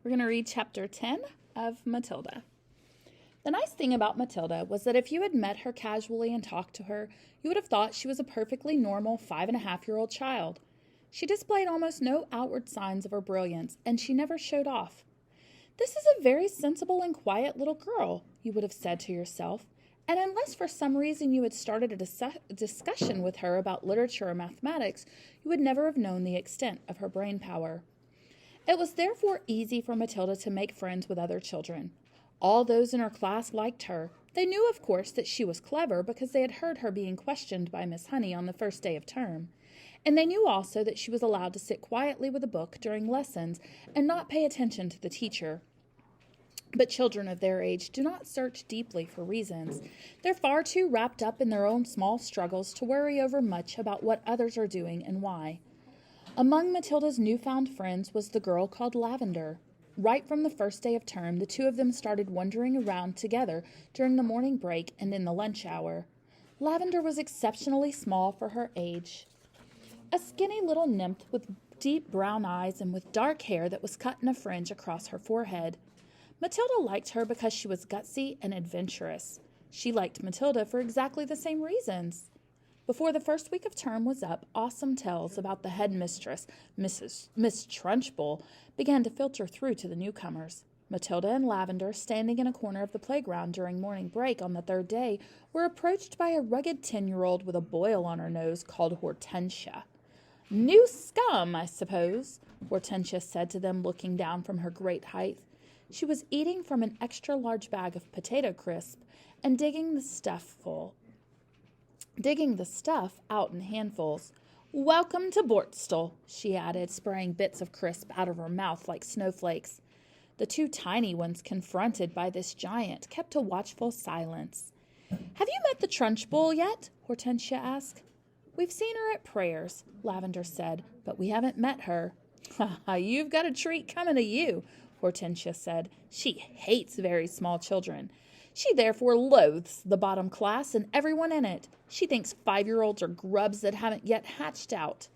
We're going to read chapter 10 of Matilda. The nice thing about Matilda was that if you had met her casually and talked to her, you would have thought she was a perfectly normal 5.5-year-old child. She displayed almost no outward signs of her brilliance, and she never showed off. "This is a very sensible and quiet little girl," you would have said to yourself, and unless for some reason you had started a discussion with her about literature or mathematics, you would never have known the extent of her brain power. It was therefore easy for Matilda to make friends with other children. All those in her class liked her. They knew, of course, that she was clever because they had heard her being questioned by Miss Honey on the first day of term. And they knew also that she was allowed to sit quietly with a book during lessons and not pay attention to the teacher. But children of their age do not search deeply for reasons. They're far too wrapped up in their own small struggles to worry over much about what others are doing and why. Among Matilda's newfound friends was the girl called Lavender. Right from the first day of term, the two of them started wandering around together during the morning break and in the lunch hour. Lavender was exceptionally small for her age. A skinny little nymph with deep brown eyes and with dark hair that was cut in a fringe across her forehead. Matilda liked her because she was gutsy and adventurous. She liked Matilda for exactly the same reasons. Before the first week of term was up, awesome tales about the headmistress, Miss Trunchbull, began to filter through to the newcomers. Matilda and Lavender, standing in a corner of the playground during morning break on the third day, were approached by a rugged 10-year-old with a boil on her nose called Hortensia. "New scum, I suppose," Hortensia said to them, looking down from her great height. She was eating from an extra-large bag of potato crisp and digging the stuff out in handfuls. "Welcome to Bortstal," she added, spraying bits of crisp out of her mouth like snowflakes. The two tiny ones, confronted by this giant, kept a watchful silence. "Have you met the Trunchbull yet?" Hortensia asked. "We've seen her at prayers," Lavender said, "but we haven't met her." "Ha ha, you've got a treat coming to you," Hortensia said. "She hates very small children. She therefore loathes the bottom class and everyone in it. She thinks 5-year-olds are grubs that haven't yet hatched out."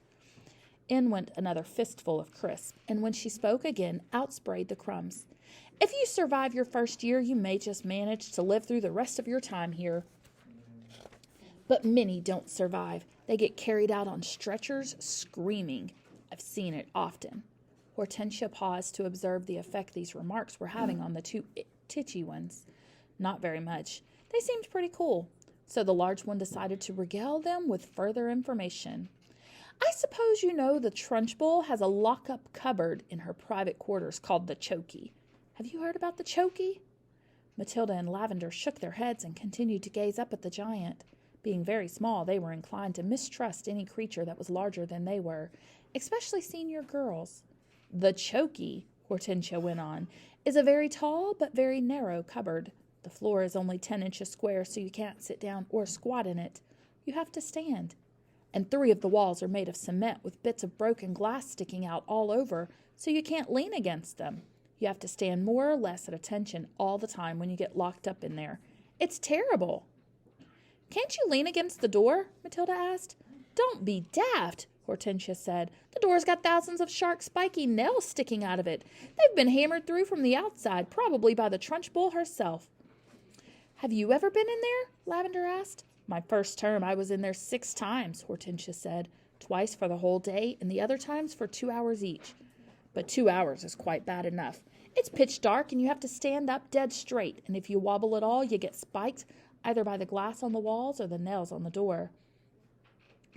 In went another fistful of crisp, and when she spoke again, out sprayed the crumbs. "If you survive your first year, you may just manage to live through the rest of your time here. But many don't survive. They get carried out on stretchers, screaming. I've seen it often." Hortensia paused to observe the effect these remarks were having on the two titchy ones. Not very much. They seemed pretty cool. So the large one decided to regale them with further information. "I suppose you know the Trunchbull has a lock-up cupboard in her private quarters called the Chokey. Have you heard about the Chokey?" Matilda and Lavender shook their heads and continued to gaze up at the giant. Being very small, they were inclined to mistrust any creature that was larger than they were, especially senior girls. "The Chokey," Hortensia went on, "is a very tall but very narrow cupboard. The floor is only 10 inches square, so you can't sit down or squat in it. You have to stand. And 3 of the walls are made of cement with bits of broken glass sticking out all over, so you can't lean against them. You have to stand more or less at attention all the time when you get locked up in there. It's terrible." "Can't you lean against the door?" Matilda asked. "Don't be daft," Hortensia said. "The door's got thousands of sharp, spiky nails sticking out of it. They've been hammered through from the outside, probably by the Trunchbull herself." "Have you ever been in there?" Lavender asked. "My first term I was in there 6 times, Hortensia said. "Twice for the whole day, and the other times for 2 hours each. But 2 hours is quite bad enough. It's pitch dark, and you have to stand up dead straight, and if you wobble at all, you get spiked, either by the glass on the walls or the nails on the door."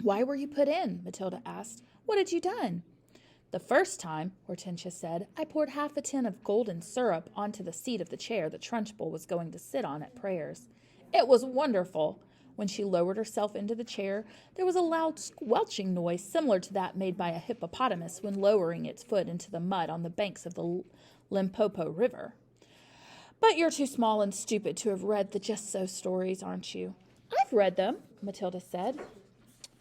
"Why were you put in?" Matilda asked. "What had you done?" "The first time," Hortensia said, "I poured half a tin of golden syrup onto the seat of the chair the Trunchbull was going to sit on at prayers. It was wonderful. When she lowered herself into the chair, there was a loud squelching noise similar to that made by a hippopotamus when lowering its foot into the mud on the banks of the Limpopo River. But you're too small and stupid to have read the Just So stories, aren't you?" "I've read them," Matilda said.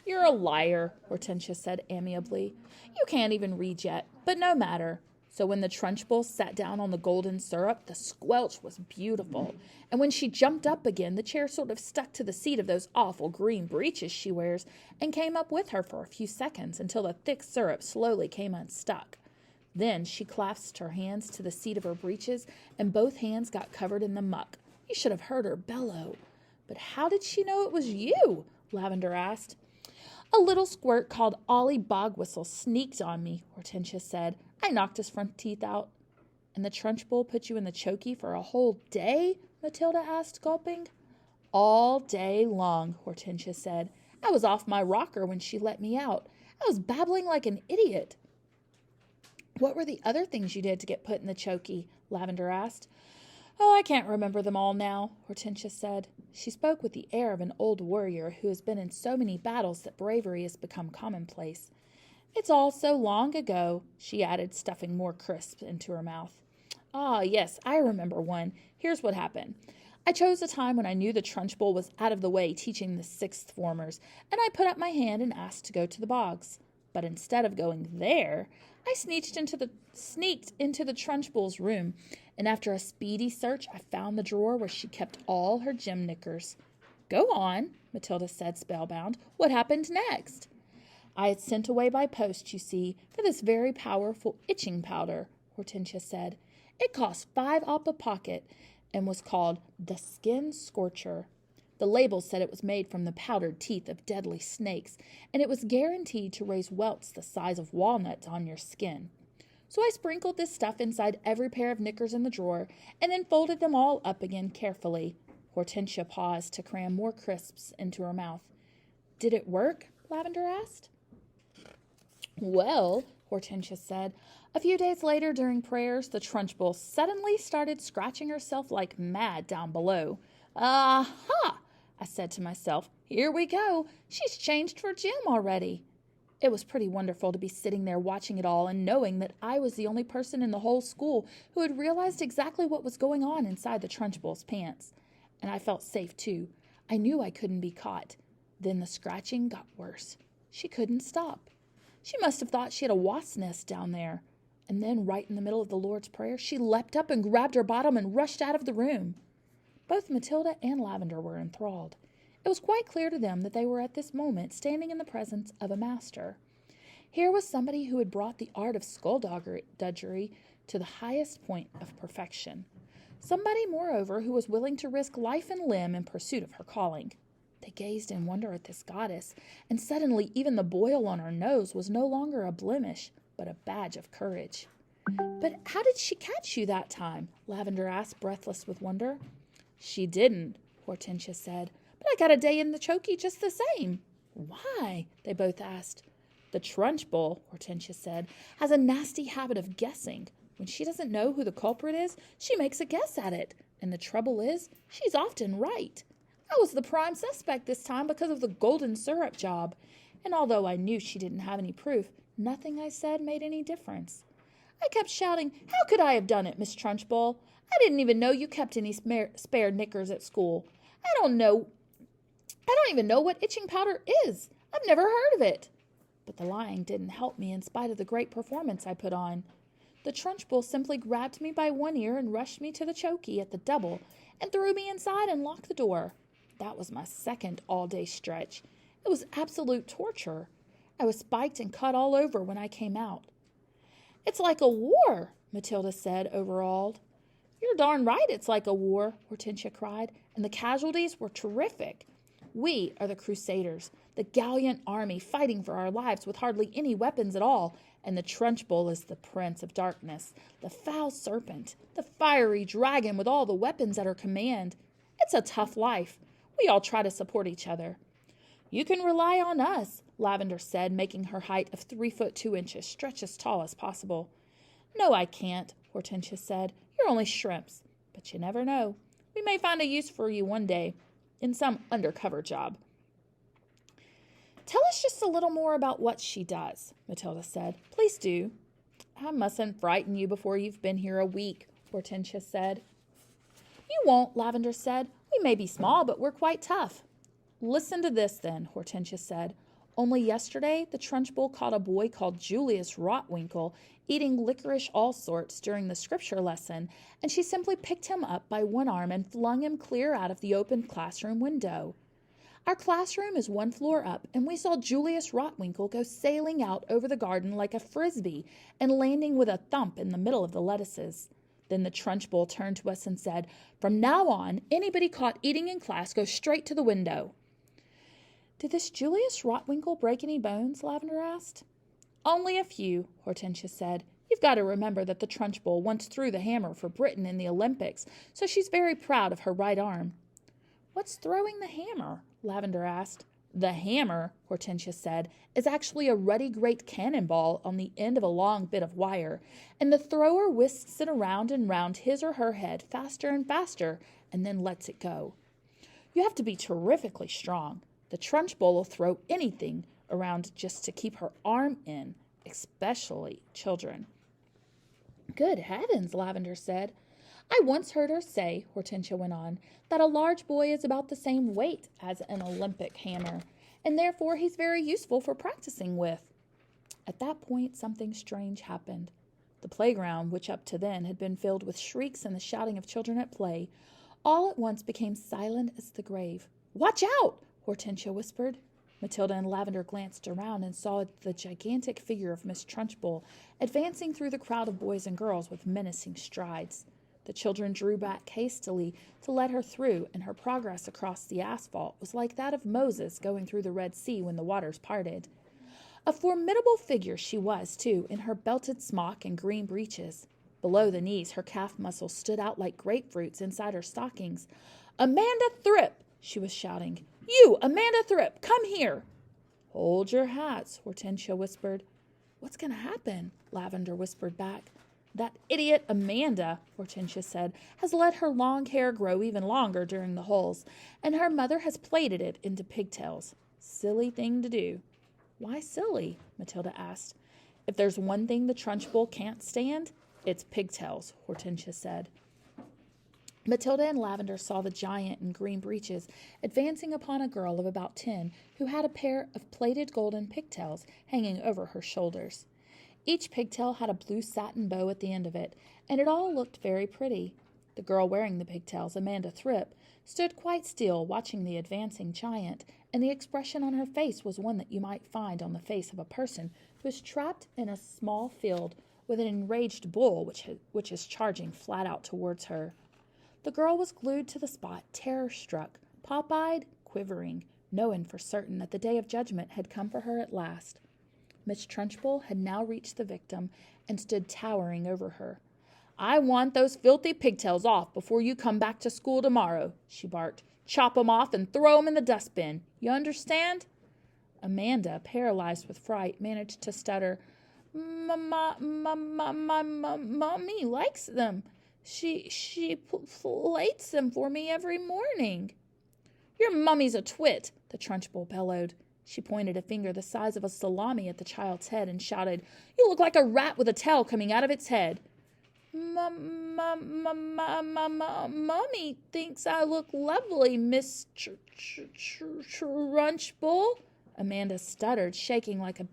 "You're a liar," Hortensia said amiably. "You can't even read yet, but no matter." So when the Trunchbull sat down on the golden syrup, the squelch was beautiful. And when she jumped up again, the chair sort of stuck to the seat of those awful green breeches she wears and came up with her for a few seconds until the thick syrup slowly came unstuck. Then she clasped her hands to the seat of her breeches, and both hands got covered in the muck. You should have heard her bellow. But how did she know it was you? Lavender asked. A little squirt called Ollie Bogwhistle sneaked on me, Hortensia said. I knocked his front teeth out. And the Trunchbull put you in the chokey for a whole day? Matilda asked, gulping. All day long, Hortensia said. I was off my rocker when she let me out. I was babbling like an idiot. What were the other things you did to get put in the chokey? Lavender asked. Oh, I can't remember them all now, Hortensia said. She spoke with the air of an old warrior who has been in so many battles that bravery has become commonplace. It's all so long ago, she added, stuffing more crisps into her mouth. Ah, yes, I remember one. Here's what happened. I chose a time when I knew the Trunchbull was out of the way teaching the sixth formers, and I put up my hand and asked to go to the bogs. But instead of going there, I sneaked into the Trunchbull's room, and after a speedy search, I found the drawer where she kept all her gym knickers. Go on, Matilda said, spellbound. What happened next? I had sent away by post, you see, for this very powerful itching powder, Hortensia said. It cost 5 op a pocket and was called the Skin Scorcher. The label said it was made from the powdered teeth of deadly snakes, and it was guaranteed to raise welts the size of walnuts on your skin. So I sprinkled this stuff inside every pair of knickers in the drawer, and then folded them all up again carefully. Hortensia paused to cram more crisps into her mouth. Did it work? Lavender asked. Well, Hortensia said, a few days later during prayers, the Trunchbull suddenly started scratching herself like mad down below. Aha! I said to myself, here we go. She's changed for Jim already. It was pretty wonderful to be sitting there watching it all and knowing that I was the only person in the whole school who had realized exactly what was going on inside the Trunchbull's pants. And I felt safe, too. I knew I couldn't be caught. Then the scratching got worse. She couldn't stop. She must have thought she had a wasp's nest down there. And then, right in the middle of the Lord's Prayer, she leapt up and grabbed her bottom and rushed out of the room. Both Matilda and Lavender were enthralled. It was quite clear to them that they were at this moment standing in the presence of a master. Here was somebody who had brought the art of skullduggery to the highest point of perfection. Somebody, moreover, who was willing to risk life and limb in pursuit of her calling. They gazed in wonder at this goddess, and suddenly even the boil on her nose was no longer a blemish, but a badge of courage. But how did she catch you that time? Lavender asked, breathless with wonder. She didn't, Hortensia said, but I got a day in the chokey just the same. Why? They both asked. The Trunchbull, Hortensia said, has a nasty habit of guessing. When she doesn't know who the culprit is, she makes a guess at it. And the trouble is, she's often right. I was the prime suspect this time because of the golden syrup job. And although I knew she didn't have any proof, nothing I said made any difference. I kept shouting, how could I have done it, Miss Trunchbull? I didn't even know you kept any spare knickers at school. I don't even know what itching powder is. I've never heard of it. But the lying didn't help me in spite of the great performance I put on. The Trunchbull simply grabbed me by one ear and rushed me to the chokey at the double and threw me inside and locked the door. That was my second all-day stretch. It was absolute torture. I was spiked and cut all over when I came out. It's like a war, Matilda said, overawed. You're darn right it's like a war, Hortensia cried, and the casualties were terrific. We are the Crusaders, the gallant army fighting for our lives with hardly any weapons at all, and the Trunchbull is the prince of darkness, the foul serpent, the fiery dragon with all the weapons at her command. It's a tough life. We all try to support each other. You can rely on us, Lavender said, making her height of 3 foot 2 inches stretch as tall as possible. No, I can't, Hortensia said. You're only shrimps, but you never know. We may find a use for you one day, in some undercover job. Tell us just a little more about what she does, Matilda said. Please do. I mustn't frighten you before you've been here a week, Hortensia said. You won't, Lavender said. We may be small, but we're quite tough. Listen to this, then, Hortensia said. Only yesterday, the Trunchbull caught a boy called Julius Rotwinkle eating licorice all sorts during the scripture lesson, and she simply picked him up by one arm and flung him clear out of the open classroom window. Our classroom is one floor up, and we saw Julius Rotwinkle go sailing out over the garden like a frisbee and landing with a thump in the middle of the lettuces. Then the Trunchbull turned to us and said, "From now on, anybody caught eating in class goes straight to the window." "Did this Julius Rotwinkle break any bones?" Lavender asked. "Only a few," Hortensia said. "You've got to remember that the Trunchbull once threw the hammer for Britain in the Olympics, so she's very proud of her right arm." "What's throwing the hammer?" Lavender asked. "The hammer," Hortensia said, "is actually a ruddy great cannonball on the end of a long bit of wire, and the thrower whisks it around and round his or her head faster and faster, and then lets it go. You have to be terrifically strong. The Trunchbull will throw anything around just to keep her arm in, especially children." "Good heavens," Lavender said. "I once heard her say," Hortensia went on, "that a large boy is about the same weight as an Olympic hammer, and therefore he's very useful for practicing with." At that point, something strange happened. The playground, which up to then had been filled with shrieks and the shouting of children at play, all at once became silent as the grave. "Watch out!" Hortensia whispered. Matilda and Lavender glanced around and saw the gigantic figure of Miss Trunchbull advancing through the crowd of boys and girls with menacing strides. The children drew back hastily to let her through, and her progress across the asphalt was like that of Moses going through the Red Sea when the waters parted. A formidable figure she was, too, in her belted smock and green breeches. Below the knees, her calf muscles stood out like grapefruits inside her stockings. "Amanda Thripp!" she was shouting. "You, Amanda Thripp, come here!" "Hold your hats," Hortensia whispered. "What's going to happen?" Lavender whispered back. "That idiot Amanda," Hortensia said, "has let her long hair grow even longer during the holes, and her mother has plaited it into pigtails. Silly thing to do." "Why silly?" Matilda asked. "If there's one thing the Trunchbull can't stand, it's pigtails," Hortensia said. Matilda and Lavender saw the giant in green breeches advancing upon a girl of about 10 who had a pair of plaited golden pigtails hanging over her shoulders. Each pigtail had a blue satin bow at the end of it, and it all looked very pretty. The girl wearing the pigtails, Amanda Thripp, stood quite still, watching the advancing giant, and the expression on her face was one that you might find on the face of a person who is trapped in a small field with an enraged bull which is charging flat out towards her. The girl was glued to the spot, terror-struck, pop-eyed, quivering, knowing for certain that the day of judgment had come for her at last. Miss Trunchbull had now reached the victim and stood towering over her. "I want those filthy pigtails off before you come back to school tomorrow," she barked. "Chop 'em off and throw 'em in the dustbin. You understand?" Amanda, paralyzed with fright, managed to stutter, "Mommy likes them. She plates them for me every morning." "Your mummy's a twit," the Trunchbull bellowed. She pointed a finger the size of a salami at the child's head and shouted, "You look like a rat with a tail coming out of its head." Mommy thinks I look lovely, Miss Trunchbull," Amanda stuttered, shaking like a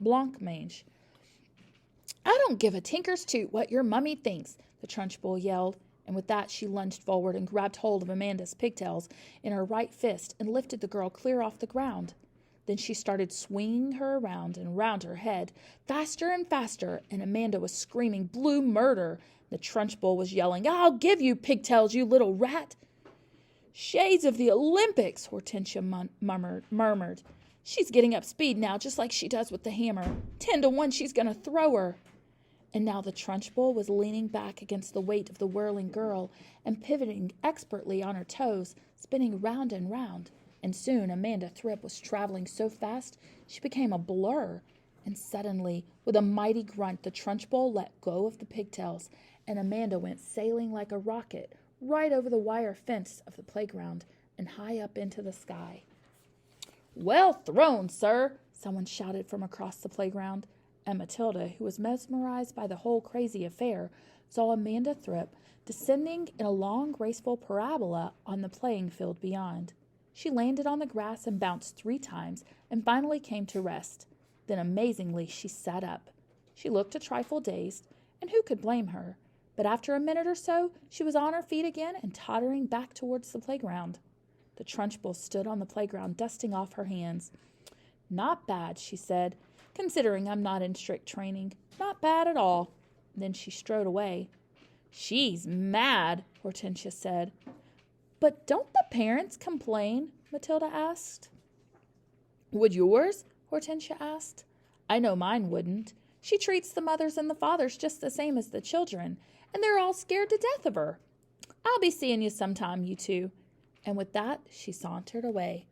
blancmange. "I don't give a tinker's toot what your mummy thinks," the Trunchbull yelled, and with that she lunged forward and grabbed hold of Amanda's pigtails in her right fist and lifted the girl clear off the ground. Then she started swinging her around and around her head, faster and faster, and Amanda was screaming blue murder. The Trunchbull was yelling, "I'll give you pigtails, you little rat." "Shades of the Olympics," Hortensia murmured. "She's getting up speed now, just like she does with the hammer. 10 to 1 she's going to throw her." And now the Trunchbull was leaning back against the weight of the whirling girl and pivoting expertly on her toes, spinning round and round. And soon Amanda Thripp was traveling so fast she became a blur. And suddenly, with a mighty grunt, the Trunchbull let go of the pigtails, and Amanda went sailing like a rocket right over the wire fence of the playground and high up into the sky. "Well thrown, sir," someone shouted from across the playground. And Matilda, who was mesmerized by the whole crazy affair, saw Amanda Thripp descending in a long, graceful parabola on the playing field beyond. She landed on the grass and bounced 3 times and finally came to rest. Then, amazingly, she sat up. She looked a trifle dazed, and who could blame her? But after a minute or so, she was on her feet again and tottering back towards the playground. The Trunchbull stood on the playground, dusting off her hands. Not bad, she said, considering I'm not in strict training. Not bad at all. Then she strode away. She's mad, Hortensia said. But don't the parents complain? Matilda asked. Would yours? Hortensia asked. I know mine wouldn't. She treats the mothers and the fathers just the same as the children, and they're all scared to death of her. I'll be seeing you sometime, you two. And with that, she sauntered away.